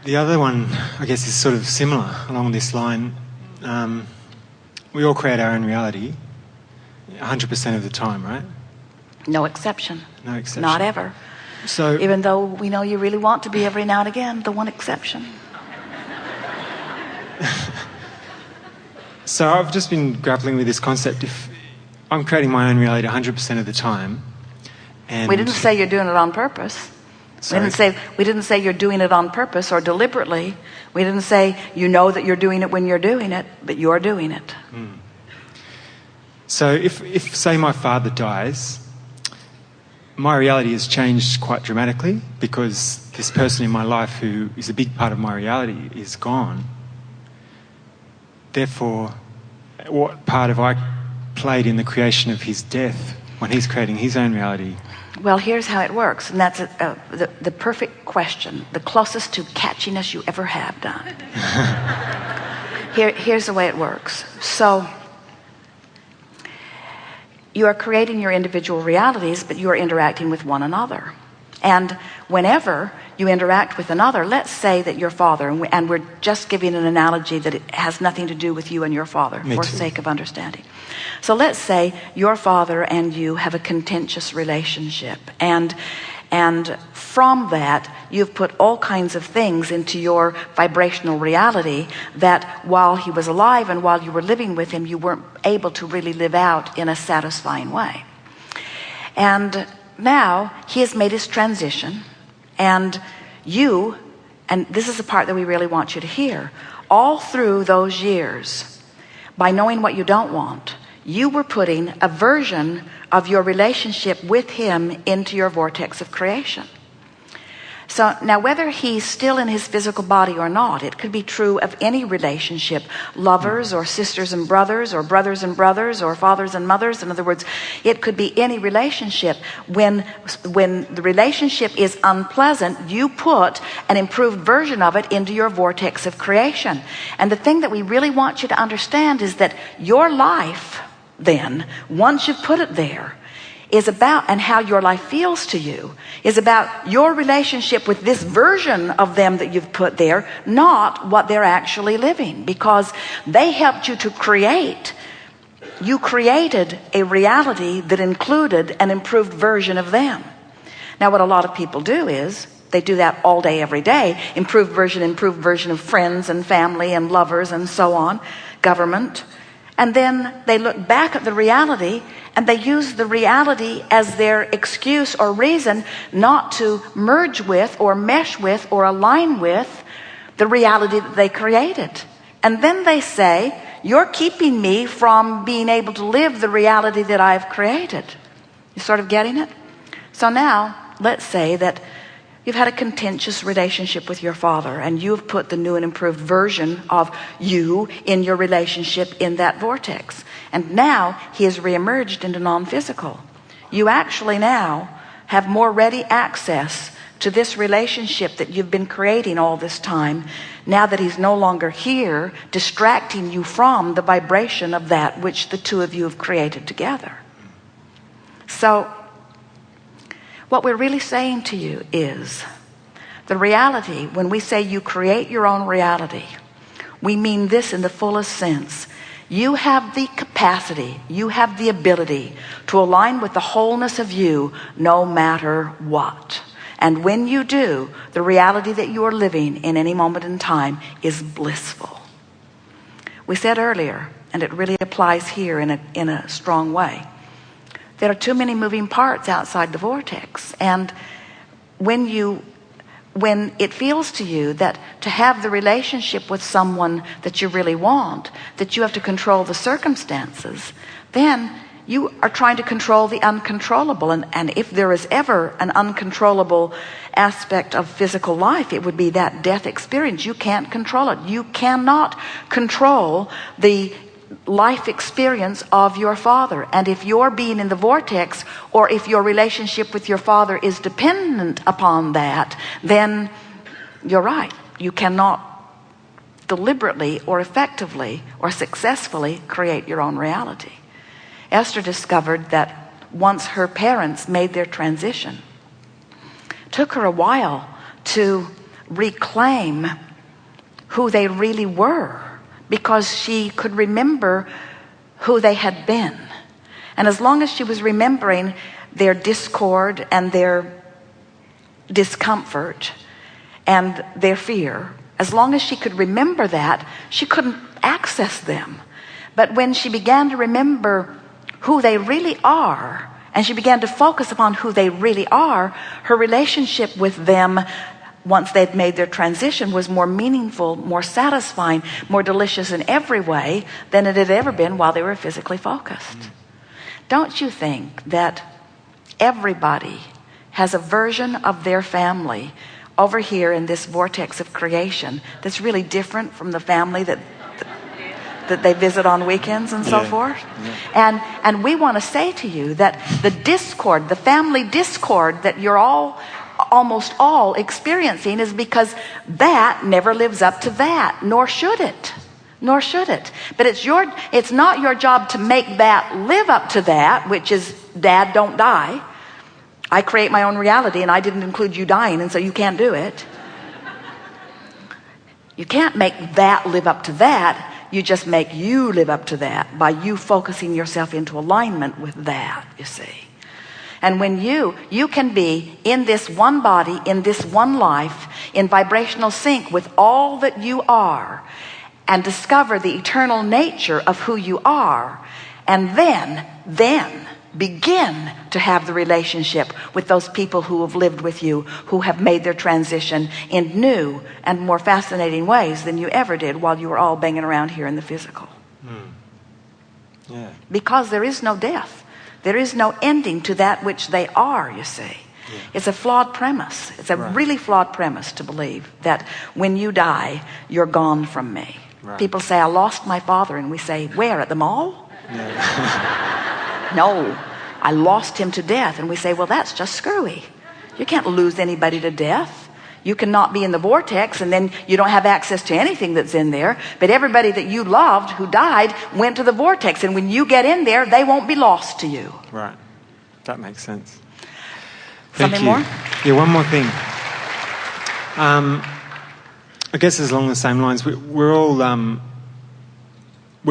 The other one, I guess, is sort of similar along this line. We all create our own reality 100% of the time, right? No exception. No exception. Not ever. So, even though we know you really want to be every now and again, the one exception. So I've just been grappling with this concept. If I'm creating my own reality 100% of the time, and we didn't say you're doing it on purpose. Sorry? We didn't say you're doing it on purpose or deliberately. We didn't say you know that you're doing it when you're doing it, but you're doing it. So if say my father dies, my reality has changed quite dramatically because this person in my life who is a big part of my reality is gone. Therefore, what part have I played in the creation of his death when he's creating his own reality? Well, here's how it works, and that's the perfect question, the closest to catchiness you ever have done. Here's the way it works. So, you are creating your individual realities, but you are interacting with one another. And whenever you interact with another, let's say that your father, and we're just giving an analogy that it has nothing to do with you and your father for sake of understanding. So let's say your father and you have a contentious relationship, and from that you've put all kinds of things into your vibrational reality that while he was alive and while you were living with him, you weren't able to really live out in a satisfying way. And now he has made his transition, and you, and this is the part that we really want you to hear, all through those years, by knowing what you don't want, you were putting a version of your relationship with him into your vortex of creation. So now, whether he's still in his physical body or not, it could be true of any relationship, lovers or sisters and brothers or brothers and brothers or fathers and mothers. In other words, it could be any relationship. When the relationship is unpleasant, you put an improved version of it into your vortex of creation. And the thing that we really want you to understand is that your life, then, once you've put it there, is about, and how your life feels to you, is about your relationship with this version of them that you've put there, not what they're actually living, because they helped you to create. You created a reality that included an improved version of them. Now, what a lot of people do is they do that all day, every day. Improved version of friends and family and lovers and so on, government. And then they look back at the reality and they use the reality as their excuse or reason not to merge with or mesh with or align with the reality that they created. And then they say, you're keeping me from being able to live the reality that I've created. You sort of getting it? So now, let's say that you've had a contentious relationship with your father, and you've put the new and improved version of you in your relationship in that vortex. And now he has reemerged into non-physical. You actually now have more ready access to this relationship that you've been creating all this time, now that he's no longer here, distracting you from the vibration of that which the two of you have created together. So, what we're really saying to you is the reality, when we say you create your own reality, we mean this in the fullest sense. You have the capacity, you have the ability to align with the wholeness of you no matter what. And when you do, the reality that you are living in any moment in time is blissful. We said earlier, and it really applies here in a strong way, there are too many moving parts outside the vortex. And when it feels to you that to have the relationship with someone that you really want, that you have to control the circumstances, then you are trying to control the uncontrollable. And if there is ever an uncontrollable aspect of physical life, it would be that death experience. You can't control it. You cannot control the life experience of your father. And if you're being in the vortex, or if your relationship with your father is dependent upon that, then you're right. You cannot deliberately or effectively or successfully create your own reality. Esther discovered that once her parents made their transition, it took her a while to reclaim who they really were, because she could remember who they had been. And as long as she was remembering their discord and their discomfort and their fear, as long as she could remember that, she couldn't access them. But when she began to remember who they really are, and she began to focus upon who they really are, her relationship with them, once they'd made their transition, was more meaningful, more satisfying, more delicious in every way than it had ever been while they were physically focused. Don't you think that everybody has a version of their family over here in this vortex of creation that's really different from the family that they visit on weekends and so forth? And we want to say to you that the discord, the family discord that you're almost all experiencing, is because that never lives up to that, nor should it. But it's not your job to make that live up to that, which is, Dad, don't die. I create my own reality, and I didn't include you dying, and so you can't do it. You can't make that live up to that. You just make you live up to that by you focusing yourself into alignment with that, you see. And when you can be in this one body, in this one life, in vibrational sync with all that you are, and discover the eternal nature of who you are, and then begin to have the relationship with those people who have lived with you, who have made their transition in new and more fascinating ways than you ever did while you were all banging around here in the physical. Because there is no death. There is no ending to that which they are, you see. It's a flawed premise. It's a really flawed premise to believe that when you die, you're gone from me. People say, I lost my father, and we say, where, at the mall? No, I lost him to death. And we say, well, that's just screwy. You can't lose anybody to death. You cannot be in the vortex, and then you don't have access to anything that's in there. But everybody that you loved who died went to the vortex, and when you get in there, they won't be lost to you. Right. That makes sense. Something more? Yeah, one more thing. I guess it's along the same lines. We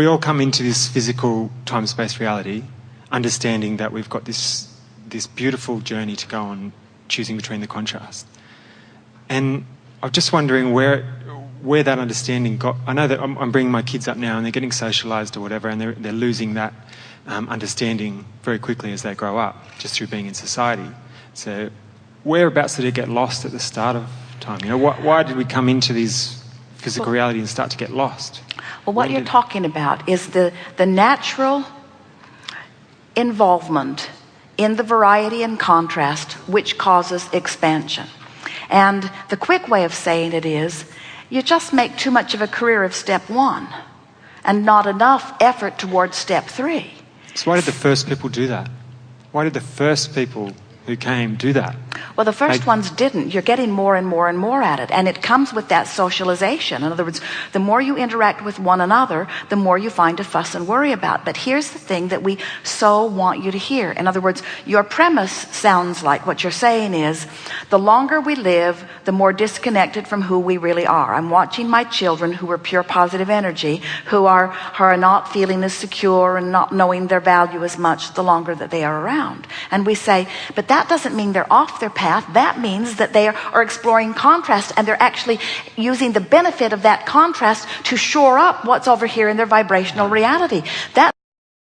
all come into this physical time-space reality understanding that we've got this beautiful journey to go on, choosing between the contrast. And I'm just wondering where that understanding got. I know that I'm bringing my kids up now and they're getting socialized or whatever, and they're losing that understanding very quickly as they grow up, just through being in society. So whereabouts did it get lost at the start of time? You know, why did we come into these physical reality and start to get lost? Well, what you're talking about is the natural involvement in the variety and contrast which causes expansion. And the quick way of saying it is, you just make too much of a career of step one and not enough effort towards step three. So why did the first people do that? Why did the first people who came do that? Well, the first ones didn't. You're getting more and more and more at it. And it comes with that socialization. In other words, the more you interact with one another, the more you find to fuss and worry about. But here's the thing that we so want you to hear. In other words, your premise sounds like what you're saying is, the longer we live, the more disconnected from who we really are. I'm watching my children who are pure positive energy, who are not feeling as secure and not knowing their value as much the longer that they are around. And we say, but that doesn't mean they're off their path. That means that they are exploring contrast, and they're actually using the benefit of that contrast to shore up what's over here in their vibrational reality. That